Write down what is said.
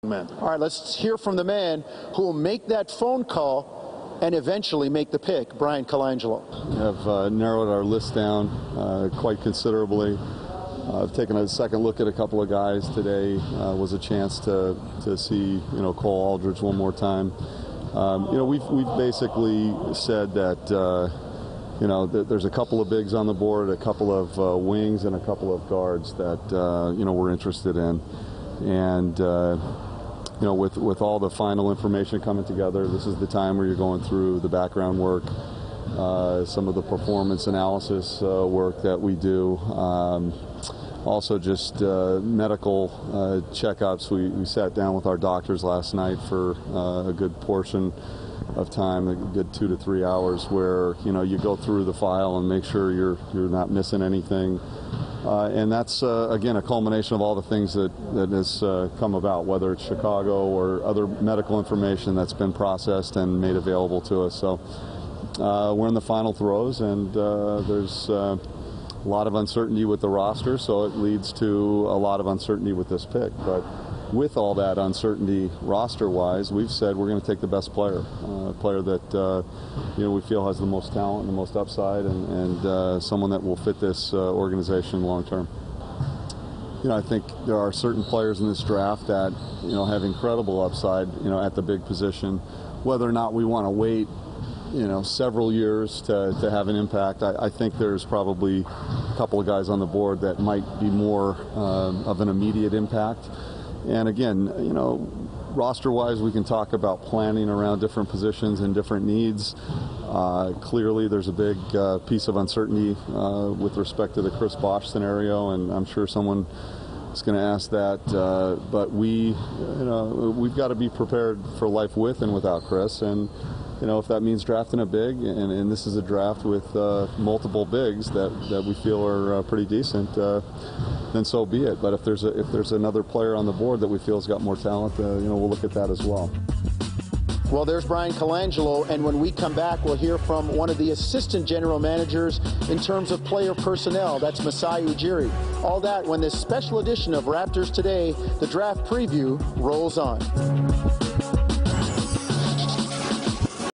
Man. All right, let's hear from the man who will make that phone call and eventually make the pick, Bryan Colangelo. We have narrowed our list down quite considerably. I've taken a second look at a couple of guys today. Was a chance to see Cole Aldrich one more time. We've basically said that that there's a couple of bigs on the board, a couple of wings, and a couple of guards that we're interested in. And with all the final information coming together, this is the time where you're going through the background work, some of the performance analysis work that we do. Also just medical checkups. We sat down with our doctors last night for a good portion of time, a good 2 to 3 hours, where you go through the file and make sure you're not missing anything. And that's, again, a culmination of all the things that has come about, whether it's Chicago or other medical information that's been processed and made available to us. So we're in the final throes, and there's a lot of uncertainty with the roster, so it leads to a lot of uncertainty with this pick. But with all that uncertainty roster-wise, we've said we're going to take the best player, a player that we feel has the most talent and the most upside, and someone that will fit this organization long-term. I think there are certain players in this draft that have incredible upside at the big position. Whether or not we want to wait several years to have an impact, I think there's probably a couple of guys on the board that might be more of an immediate impact. And again, roster-wise, we can talk about planning around different positions and different needs. Clearly, there's a big piece of uncertainty with respect to the Chris Bosh scenario, and I'm sure someone is going to ask that. But we've got to be prepared for life with and without Chris. And if that means drafting a big, and this is a draft with multiple bigs that we feel are pretty decent, then so be it. But if there's another player on the board that we feel has got more talent, we'll look at that as well. Well, there's Bryan Colangelo, and when we come back, we'll hear from one of the assistant general managers in terms of player personnel. That's Masai Ujiri. All that when this special edition of Raptors Today, the draft preview, rolls on.